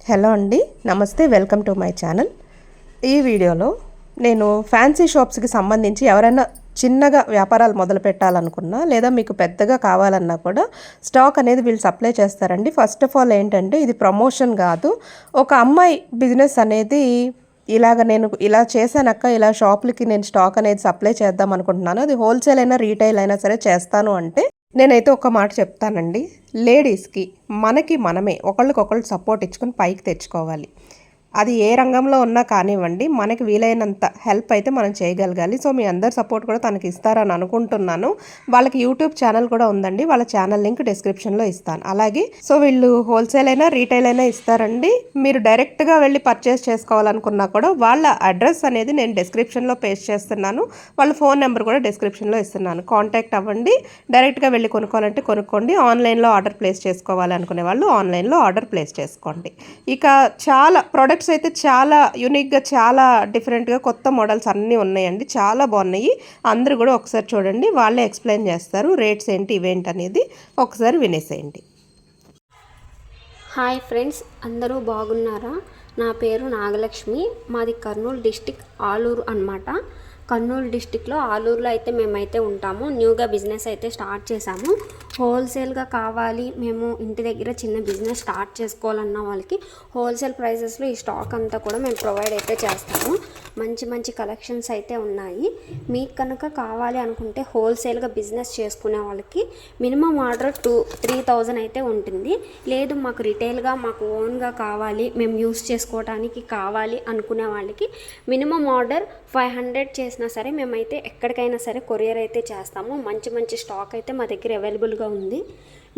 Hello అండి, నమస్తే. Welcome to my channel. ఈ వీడియోలో నేను ఫ్యాన్సీ షాప్స్కి సంబంధించి ఎవరైనా చిన్నగా వ్యాపారాలు మొదలు పెట్టాలనుకున్నా లేదా మీకు పెద్దగా కావాలన్నా కూడా స్టాక్ అనేది వీళ్ళు సప్లై చేస్తారండి. ఫస్ట్ ఆఫ్ ఆల్ ఏంటంటే ఇది ప్రమోషన్ కాదు. ఒక అమ్మాయి బిజినెస్ అనేది నేను ఇలా చేశానక్క, ఇలా షాపులకి నేను స్టాక్ అనేది సప్లై చేద్దాం అనుకుంటున్నాను. అది హోల్సేల్ అయినా రీటైల్ అయినా సరే చేస్తాను అంటే నేనైతే ఒక మాట చెప్తానండి. లేడీస్కి మనకి మనమే ఒకళ్ళకొకళ్ళు సపోర్ట్ ఇచ్చుకొని పైకి తెచ్చుకోవాలి. అది ఏ రంగంలో ఉన్నా కానివ్వండి, మనకి వీలైనంత హెల్ప్ అయితే మనం చేయగలగాలి. సో మీ అందరి సపోర్ట్ కూడా తనకి ఇస్తారని అనుకుంటున్నాను. వాళ్ళకి యూట్యూబ్ ఛానల్ కూడా ఉందండి. వాళ్ళ ఛానల్ లింక్ డిస్క్రిప్షన్లో ఇస్తాను. అలాగే సో వీళ్ళు హోల్సేల్ అయినా రీటైల్ అయినా ఇస్తారండి. మీరు డైరెక్ట్గా వెళ్ళి పర్చేస్ చేసుకోవాలనుకున్నా కూడా వాళ్ళ అడ్రస్ అనేది నేను డిస్క్రిప్షన్లో పేస్ట్ చేస్తున్నాను. వాళ్ళ ఫోన్ నెంబర్ కూడా డిస్క్రిప్షన్లో ఇస్తున్నాను. కాంటాక్ట్ అవ్వండి. డైరెక్ట్గా వెళ్ళి కొనుక్కోవాలంటే కొనుక్కోండి. ఆన్లైన్లో ఆర్డర్ ప్లేస్ చేసుకోవాలి అనుకునే వాళ్ళు ఆన్లైన్లో ఆర్డర్ ప్లేస్ చేసుకోండి. ఇక చాలా ప్రొడక్ట్స్ అయితే చాలా యూనిక్గా, చాలా డిఫరెంట్గా కొత్త మోడల్స్ అన్నీ ఉన్నాయండి. చాలా బాగున్నాయి. అందరూ కూడా ఒకసారి చూడండి. వాళ్ళే ఎక్స్ప్లెయిన్ చేస్తారు. రేట్స్ ఏంటి ఇవేంటి అనేది ఒకసారి వినేసేయండి. హాయ్ ఫ్రెండ్స్, అందరూ బాగున్నారా? నా పేరు నాగలక్ష్మి. మాది కర్నూలు డిస్టిక్ ఆలూరు అన్నమాట. కర్నూలు డిస్టిక్లో ఆలూరులో అయితే మేమైతే ఉంటాము. న్యూగా బిజినెస్ అయితే స్టార్ట్ చేసాము. హోల్సేల్గా కావాలి, మేము ఇంటి దగ్గర చిన్న బిజినెస్ స్టార్ట్ చేసుకోవాలన్న వాళ్ళకి హోల్సేల్ ప్రైజెస్లో ఈ స్టాక్ అంతా కూడా మేము ప్రొవైడ్ అయితే చేస్తాము. మంచి మంచి కలెక్షన్స్ అయితే ఉన్నాయి. మీకు కనుక కావాలి అనుకుంటే హోల్సేల్గా బిజినెస్ చేసుకునే వాళ్ళకి మినిమం ఆర్డర్ 3,000 అయితే ఉంటుంది. లేదు మాకు రిటైల్గా మాకు ఓన్గా కావాలి, మేము యూస్ చేసుకోవడానికి కావాలి అనుకునే వాళ్ళకి మినిమం ఆర్డర్ 500 చేసినా సరే మేమైతే ఎక్కడికైనా సరే కొరియర్ అయితే చేస్తాము. మంచి మంచి స్టాక్ అయితే మా దగ్గర అవైలబుల్గా ఉంది.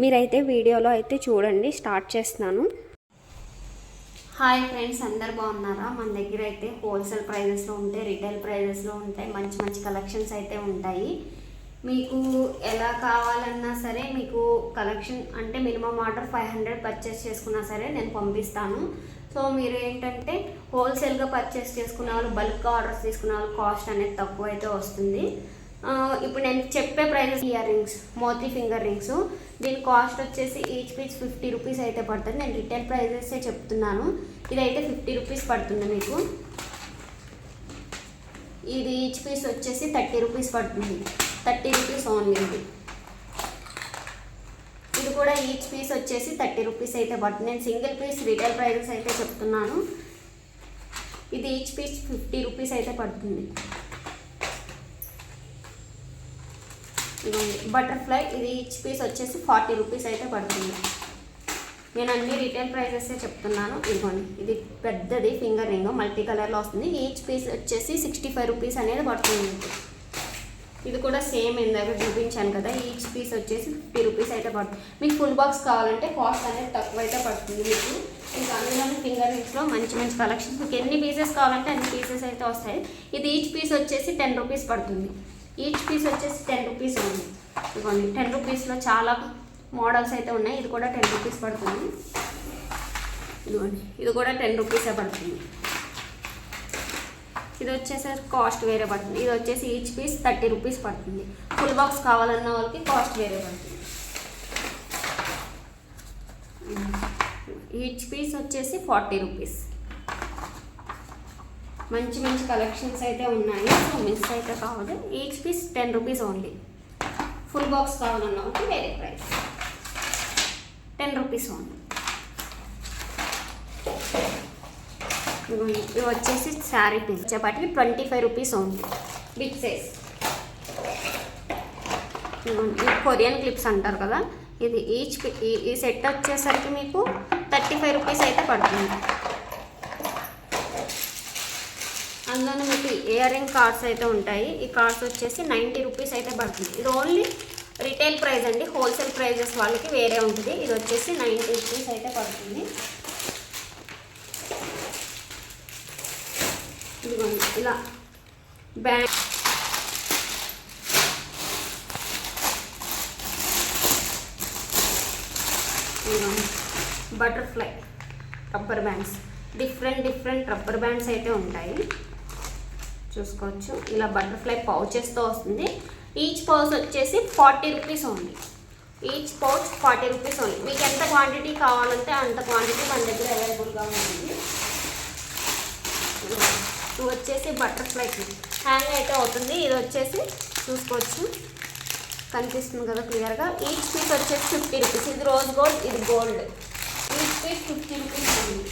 మీరైతే వీడియోలో అయితే చూడండి. స్టార్ట్ చేస్తున్నాను. హాయ్ ఫ్రెండ్స్, అందరు బాగున్నారా? మన దగ్గర అయితే హోల్సేల్ ప్రైజెస్లో ఉంటాయి, రిటైల్ ప్రైజెస్లో ఉంటాయి. మంచి మంచి కలెక్షన్స్ అయితే ఉంటాయి. మీకు ఎలా కావాలన్నా సరే, మీకు కలెక్షన్ అంటే మినిమం ఆర్డర్ 500 పర్చేస్ చేసుకున్నా సరే నేను పంపిస్తాను. సో మీరు ఏంటంటే హోల్సేల్గా పర్చేస్ చేసుకునే వాళ్ళు, బల్క్గా ఆర్డర్స్ తీసుకునే వాళ్ళు కాస్ట్ అనేది తక్కువ అయితే వస్తుంది. ఇప్పుడు నేను చెప్పే ప్రైజెస్ ఇయర్ రింగ్స్, మోతీ ఫింగర్ రింగ్స్, దీని కాస్ట్ వచ్చేసి ఈచ్ పీస్ 50 రూపీస్ అయితే పడుతుంది. నేను రిటైల్ ప్రైజెసే చెప్తున్నాను. ఇదైతే 50 రూపీస్ పడుతుంది మీకు. ఇది ఈచ్ పీస్ వచ్చేసి 30 రూపీస్ పడుతుంది. 30 రూపీస్ ఓన్లీ. ఇది కూడా ఈచ్ పీస్ వచ్చేసి 30 రూపీస్ అయితే పడుతుంది. నేను సింగిల్ పీస్ రిటైల్ ప్రైజెస్ అయితే చెప్తున్నాను. ఇది ఈచ్ పీస్ 50 రూపీస్ అయితే పడుతుంది. ఇదిగోండి బటర్ఫ్లై, ఇది ఈచ్ పీస్ వచ్చేసి 40 రూపీస్ అయితే పడుతుంది. నేను అన్ని రిటైల్ ప్రైజెసే చెప్తున్నాను. ఇదిగోండి, ఇది పెద్దది ఫింగర్ రింగ్, మల్టీ కలర్లో వస్తుంది. ఈచ్ పీస్ వచ్చేసి 65 రూపీస్ అనేది పడుతుంది. ఇది కూడా సేమ్ ఇందాక చూపించాను కదా. ఈచ్ పీస్ వచ్చేసి 50 రూపీస్ అయితే పడుతుంది. మీకు ఫుల్ బాక్స్ కావాలంటే కాస్ట్ అనేది తక్కువ అయితే పడుతుంది మీకు. ఇంకా అందులోని ఫింగర్ రింగ్స్లో మంచి మంచి కలెక్షన్స్, మీకు ఎన్ని పీసెస్ కావాలంటే అన్ని పీసెస్ అయితే వస్తాయి. ఇది ఈచ్ పీస్ వచ్చేసి 10 రూపీస్ పడుతుంది. ఈచ్ పీస్ వచ్చేసి 10 రూపీస్ ఉంది. ఇదిగోండి 10 రూపీస్లో చాలా మోడల్స్ అయితే ఉన్నాయి. ఇది కూడా 10 రూపీస్ పడుతుంది. ఇదిగోండి, ఇది కూడా 10 రూపీసే పడుతుంది. ఇది వచ్చేసరి కాస్ట్ వేరే పడుతుంది. ఇది వచ్చేసి ఈచ్ పీస్ 30 రూపీస్ పడుతుంది. ఫుల్ బాక్స్ కావాలన్న వాళ్ళకి కాస్ట్ వేరే పడుతుంది. ఈచ్ పీస్ వచ్చేసి 40 రూపీస్. మంచి మంచి కలెక్షన్స్ అయితే ఉన్నాయి. సో మిస్ అయితే కావాలి. Each piece 10 rupees only. Full box కావాలన్న వాళ్ళకి వేరే ప్రైస్, 10 రూపీస్ ఓన్లీ. ఇవి వచ్చేసి శారీ పీస్ వచ్చేపాటికి 25 రూపీస్ ఓన్లీ. Big size. ఇవి కొరియన్ క్లిప్స్ అంటారు కదా. ఇది ఈ సెట్ వచ్చేసరికి మీకు 35 రూపీస్ అయితే పడుతుంది. అందులోనే మీకు ఇయర్ రింగ్ కార్డ్స్ అయితే ఉంటాయి. ఈ కార్డ్స్ వచ్చేసి 90 రూపీస్ అయితే పడుతుంది. ఇది ఓన్లీ రిటైల్ ప్రైస్ అండి. హోల్సేల్ ప్రైజెస్ వాళ్ళకి వేరే ఉంటుంది. ఇది వచ్చేసి 90 రూపీస్ అయితే పడుతుంది. ఇదిగోండి ఇలా band, butterfly rubber bands, different rubber bands అయితే ఉంటాయి. చూసుకోవచ్చు. ఇలా బటర్ఫ్లై పౌచెస్తో వస్తుంది. ఈచ్ పౌచ్ వచ్చేసి 40 రూపీస్ ఉంది. Each pouch 40 rupees only. మీకు ఎంత క్వాంటిటీ కావాలంటే అంత క్వాంటిటీ మన దగ్గర అవైలబుల్గా ఉంటుంది. ఇది వచ్చేసి బటర్ఫ్లై క్లిప్, హ్యాంగ్ అయితే అవుతుంది. ఇది వచ్చేసి చూసుకోవచ్చు, కనిపిస్తుంది కదా క్లియర్గా. ఈచ్ పీస్ వచ్చేసి 50 రూపీస్. ఇది రోజ్ గోల్డ్, ఇది గోల్డ్. ఈచ్ పీస్ 50 రూపీస్ ఉంది.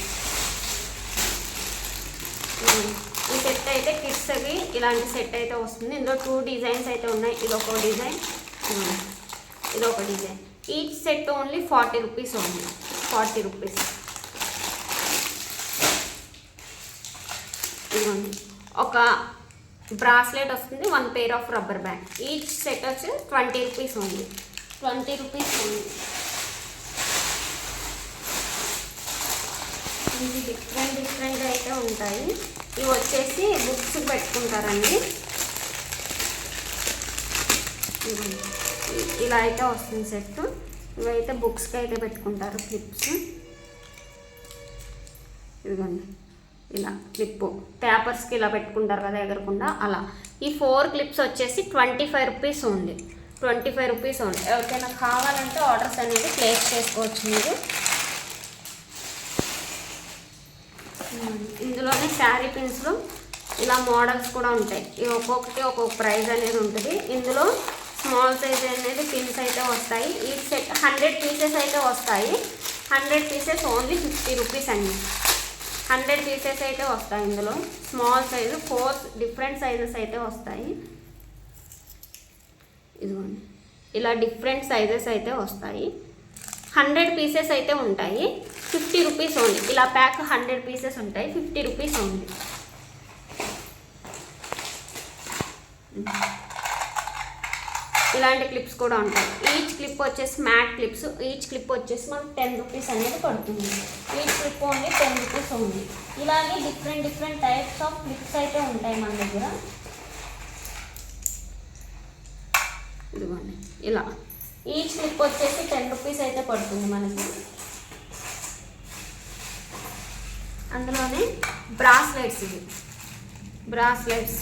ఈ సెట్ అయితే కిడ్స్ అవి ఇలాంటి సెట్ అయితే వస్తుంది. ఇందులో 2 డిజైన్స్ అయితే ఉన్నాయి. ఇది ఒక డిజైన్, ఇది ఒక design. Each set only 40 rupees only, 40 rupees. ఇదిగోండి, ఒక బ్రాస్లెట్ వస్తుంది, 1 pair of rubber band. Each set వచ్చి 20 రూపీస్ ఓన్లీ, 20 రూపీస్ ఓన్లీ. ఇది డిఫరెంట్ అయితే ఉంటాయి. ఇవి వచ్చేసి బుక్స్ పెట్టుకుంటారండి. ఇలా అయితే వస్తుంది సెట్. ఇవైతే బుక్స్కి అయితే పెట్టుకుంటారు క్లిప్స్. ఇదిగోండి, ఇలా క్లిప్ పేపర్స్కి ఇలా పెట్టుకుంటారు కదా ఎగరకుండా, అలా. ఈ 4 క్లిప్స్ వచ్చేసి 25 రూపీస్ ఓన్లీ, 25 రూపీస్ ఓన్లీ. ఎవరికైనా కావాలంటే ఆర్డర్స్ అనేది ప్లేస్ చేసుకోవచ్చు మీరు. ఇందులోనే శారీ పిన్స్లో ఇలా మోడల్స్ కూడా ఉంటాయి. ఇవి ఒక్కొక్కటి ఒక్కొక్క ప్రైస్ అనేది ఉంటుంది. ఇందులో స్మాల్ సైజ్ అనేది పిన్స్ అయితే వస్తాయి. ఈ సెట్ 100 పీసెస్ అయితే వస్తాయి. 100 పీసెస్ ఓన్లీ 50 రూపీస్ అండి. 100 పీసెస్ అయితే వస్తాయి. ఇందులో స్మాల్ సైజు 4 డిఫరెంట్ సైజెస్ అయితే వస్తాయి. ఇదిగోండి, ఇలా డిఫరెంట్ సైజెస్ అయితే వస్తాయి. 100 పీసెస్ అయితే ఉంటాయి. 50 రూపీస్ ఓన్లీ. ఇలా ప్యాక్ 100 పీసెస్ ఉంటాయి, 50 రూపీస్ ఓన్లీ. ఇలాంటి క్లిప్స్ కూడా ఉంటాయి. ఈచ్ క్లిప్ వచ్చేసి మ్యాట్ క్లిప్స్. ఈచ్ క్లిప్ వచ్చేసి మనకు 10 రూపీస్ అనేది పడుతుంది. Each clip only 10 rupees only. ఇలాగే డిఫరెంట్ టైప్స్ ఆఫ్ క్లిప్స్ అయితే ఉంటాయి మన దగ్గర. ఇదిగోండి, ఇలా ఈచ్ క్లిప్ వచ్చేసి 10 రూపీస్ అయితే పడుతుంది మనకి. అందులోనే బ్రాస్లెట్స్, ఇవి bracelets.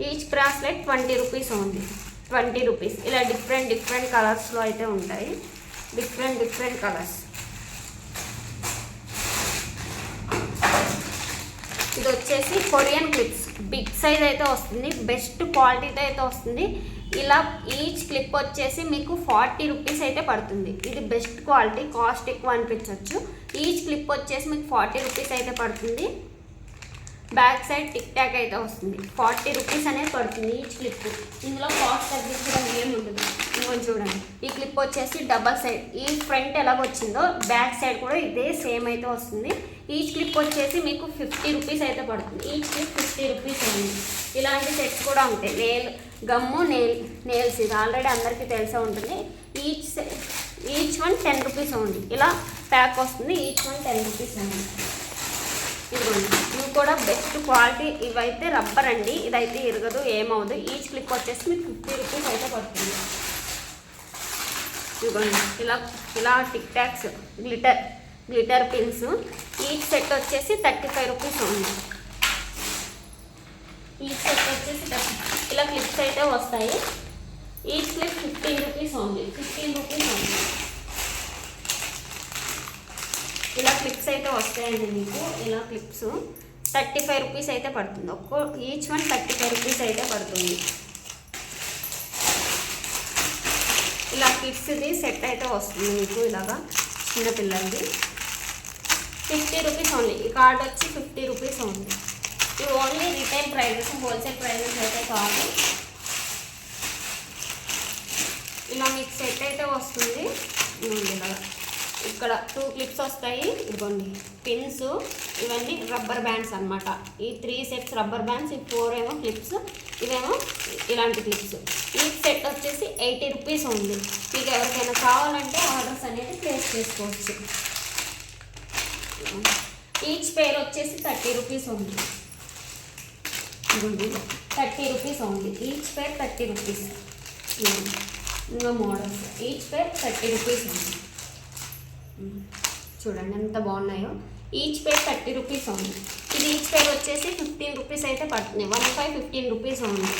Each bracelet 20 rupees only, 20 rupees. ఇలా డిఫరెంట్ కలర్స్లో అయితే ఉంటాయి. Different colours. ఇది వచ్చేసి కొరియన్ క్లిప్స్, బిగ్ సైజ్ అయితే వస్తుంది, బెస్ట్ క్వాలిటీతో అయితే వస్తుంది. ఇలా ఈచ్ క్లిప్ వచ్చేసి మీకు 40 రూపీస్ అయితే పడుతుంది. ఇది బెస్ట్ క్వాలిటీ, కాస్ట్ ఎక్కువ అనిపించవచ్చు. ఈచ్ క్లిప్ వచ్చేసి మీకు 40 రూపీస్ అయితే పడుతుంది. బ్యాక్ సైడ్ టిక్ టాక్ అయితే వస్తుంది. 40 రూపీస్ అనేది పడుతుంది ఈచ్ క్లిప్. ఇందులో కాస్ట్ తగ్గించడం ఏముంటుంది. ఇంకొంచెం చూడండి, ఈ క్లిప్ వచ్చేసి డబల్ సైడ్. ఈ ఫ్రంట్ ఎలాగొచ్చిందో బ్యాక్ సైడ్ కూడా ఇదే సేమ్ అయితే వస్తుంది. ఈచ్ క్లిప్ వచ్చేసి మీకు 50 రూపీస్ అయితే పడుతుంది. ఈచ్ క్లిప్ 50 రూపీస్ ఉంది. ఇలాంటి సెట్స్ కూడా ఉంటాయి. గమ్ము నెయిల్స్, ఇది ఆల్రెడీ అందరికీ తెలిసే ఉంటుంది. ఈచ్ వన్ 10 రూపీస్ ఉంది. ఇలా ప్యాక్ వస్తుంది. ఈచ్ వన్ 10 రూపీస్ ఉంది. ఇదిగోండి, ఇవి కూడా బెస్ట్ క్వాలిటీ. ఇవైతే రబ్బర్ అండి, ఇదైతే ఇరగదు, ఏమవుదు. ఈచ్ క్లిప్ వచ్చేసి మీకు 50 రూపీస్ అయితే పడుతుంది. ఇదిగోండి, ఇలా tick talks, glitter pins. Each set వచ్చేసి 35 రూపీస్ ఉంది. ఈచ్ సెట్ వచ్చేసి ఇలా క్లిప్స్ అయితే వస్తాయి. Each clip 15 rupees only, 15 rupees only. ఇలా క్లిప్స్ అయితే వస్తాయండి మీకు. ఇలా క్లిప్స్ 35 రూపీస్ అయితే పడుతుంది. ఈచ్ వన్ 35 రూపీస్ అయితే పడుతుంది. ఇలా కిడ్స్ది సెట్ అయితే వస్తుంది మీకు, ఇలాగా చిన్నపిల్లలది 50 రూపీస్ ఓన్లీ. ఈ కార్డ్ వచ్చి 50 రూపీస్ ఓన్లీ. ఇవి only retail prices, wholesale prices అయితే కాదు. ఇలా మీకు సెట్ అయితే వస్తుంది. ఇలా ఇక్కడ 2 క్లిప్స్ వస్తాయి. ఇదిగోండి పిన్స్, ఇవన్నీ రబ్బర్ బ్యాండ్స్ అనమాట. ఈ 3 సెట్స్ రబ్బర్ బ్యాండ్స్, ఈ 4 ఏమో క్లిప్స్, ఇవేమో ఇలాంటి క్లిప్స్. ఈ సెట్ వచ్చేసి 80 రూపీస్ ఉంది. మీకు ఎవరికైనా కావాలంటే ఆర్డర్స్ అనేది ప్లేస్ చేసుకోవచ్చు. ఈచ్ పేర్ వచ్చేసి 30 రూపీస్ ఉంది. 30 రూపీస్ ఉంది. ఈచ్ పేర్ 30 రూపీస్. ఇంకా మోడల్స్ ఈచ్ పేర్ 30 రూపీస్ ఉంది. చూడండి ఎంత బాగున్నాయో. ఈచ్ పేర్ 30 రూపీస్ ఉంది. ఇది ఈచ్ పేర్ వచ్చేసి 15 రూపీస్ అయితే పడుతుంది. 15 రూపీస్ ఉంది.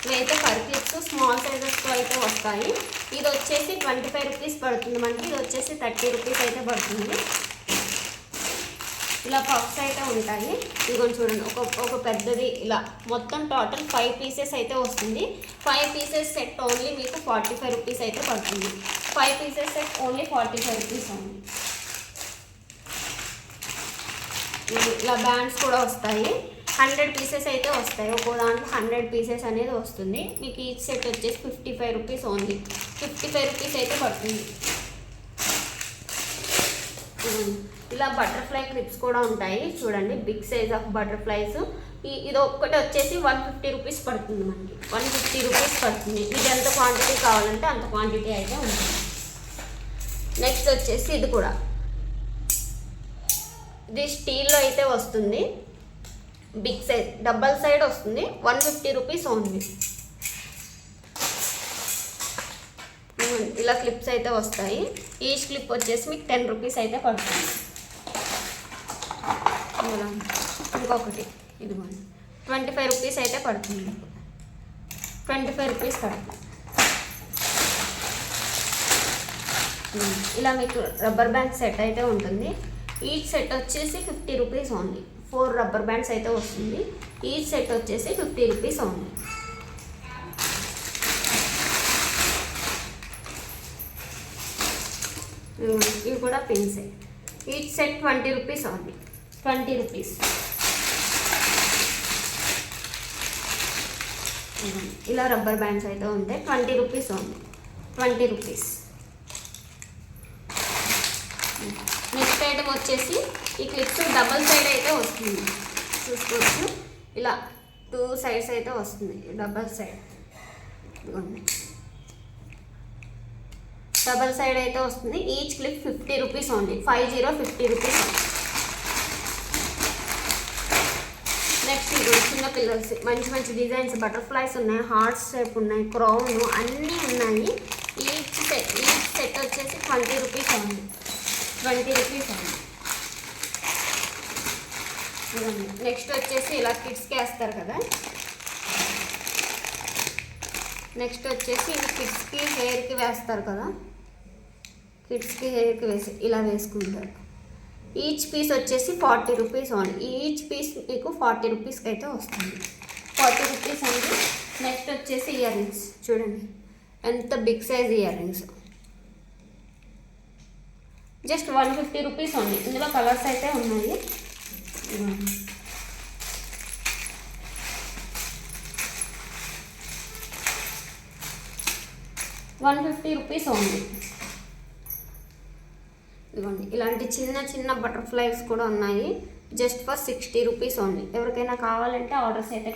ఇవైతే ఫర్ క్లిప్స్ స్మాల్ సైజెస్తో అయితే వస్తాయి. ఇది వచ్చేసి 25 రూపీస్ పడుతుంది మనకి. ఇది వచ్చేసి 30 రూపీస్ అయితే పడుతుంది. ఇలా పఫ్స్ అయితే ఉంటాయి. ఇదిగోండి చూడండి, ఒక పెద్దది ఇలా మొత్తం టోటల్ 5 పీసెస్ అయితే వస్తుంది. 5 పీసెస్ సెట్ ఓన్లీ మీకు 45 రూపీస్ అయితే పడుతుంది. 5 పీసెస్ సెట్ ఓన్లీ 45 రూపీస్ ఉంది. ఇలా బ్యాండ్స్ కూడా వస్తాయి. 100 పీసెస్ అయితే వస్తాయి. ఒక్కో దాంట్లో 100 పీసెస్ అనేది వస్తుంది. మీకు ఈ సెట్ వచ్చేసి 55 రూపీస్ ఓన్లీ. 55 రూపీస్ అయితే పడుతుంది. ఇలా బటర్ఫ్లై క్లిప్స్ కూడా ఉంటాయి చూడండి, బిగ్ సైజ్ ఆఫ్ బటర్ఫ్లైస్. ఇది ఒక్కటి వచ్చేసి 150 రూపీస్ పడుతుంది మనకి. 150 రూపీస్ పడుతుంది. ఇది ఎంత క్వాంటిటీ కావాలంటే అంత క్వాంటిటీ అయితే ఉంటుంది. నెక్స్ట్ వచ్చేసి ఇది కూడా, ఇది స్టీల్లో అయితే వస్తుంది. బిగ్ సైజ్ డబల్ సైడ్ వస్తుంది. 150 రూపీస్ ఓన్లీ. ఇలా క్లిప్స్ అయితే వస్తాయి. ఈచ్ క్లిప్ వచ్చేసి మీకు 10 రూపీస్ అయితే పడుతుంది. ఇంకొకటి ఇదిగోండి 25 రూపీస్ అయితే పడుతుంది. 25 రూపీస్ పడుతుంది. ఇలా మీకు రబ్బర్ బ్యాండ్ సెట్ అయితే ఉంటుంది. ఈచ్ సెట్ వచ్చేసి 50 రూపీస్ ఓన్లీ. 4 రబ్బర్ బ్యాండ్స్ అయితే వస్తుంది. ఈచ్ సెట్ వచ్చేసి 50 రూపీస్ ఓన్లీ. ఇవి కూడా పిన్సే. Each set 20 rupees only. 20 rupees. ఇలా రబ్బర్ బ్యాండ్స్ అయితే ఉంటాయి. 20 rupees only. 20 rupees. Next item వచ్చేసి ఈ క్లిప్స్ డబల్ సైడ్ అయితే వస్తుంది. చూసుకోవచ్చు, ఇలా 2 సైడ్స్ అయితే వస్తుంది. డబల్ సైడ్ డబల్ సైడ్ అయితే వస్తుంది. Each clip 50 rupees only. 50 rupees. Next ఇది చిన్న పిల్లర్స్ మంచి మంచి డిజైన్స్ బటర్ఫ్లైస్ ఉన్నాయి, హార్ట్ షేప్ ఉన్నాయి, క్రౌన్ అన్నీ ఉన్నాయి. ఈచ్ సెట్ వచ్చేసి 20 rupees only. 20 rupees only. Next వచ్చేసి ఇలా కిడ్స్కి వేస్తారు కదా. నెక్స్ట్ వచ్చేసి ఇది కిడ్స్కి హెయిర్కి వేస్తారు కదా. కిడ్స్కి హెయిర్కి ఇలా వేసుకుంటారు. ఈచ్ పీస్ వచ్చేసి 40 రూపీస్ ఓన్లీ. ఈచ్ పీస్ మీకు 40 రూపీస్కి అయితే వస్తుంది. 40 రూపీస్ అండి. నెక్స్ట్ వచ్చేసి ఇయర్ రింగ్స్ చూడండి, ఎంత big size earrings. Just 150 rupees only. ఇందులో కలర్స్ అయితే ఉన్నాయి. 150 రూపీస్ ఓన్లీ. ఇవ్వండి, ఇలాంటి చిన్న చిన్న బటర్ఫ్లైస్ కూడా ఉన్నాయి. Just for 60 rupees only. ఎవరికైనా కావాలంటే ఆర్డర్స్ అయితే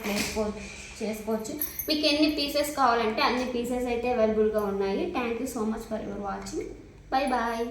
చేసుకోవచ్చు. మీకు ఎన్ని పీసెస్ కావాలంటే అన్ని పీసెస్ అయితే అవైలబుల్గా ఉన్నాయి. Thank you so much for your watching. Bye bye.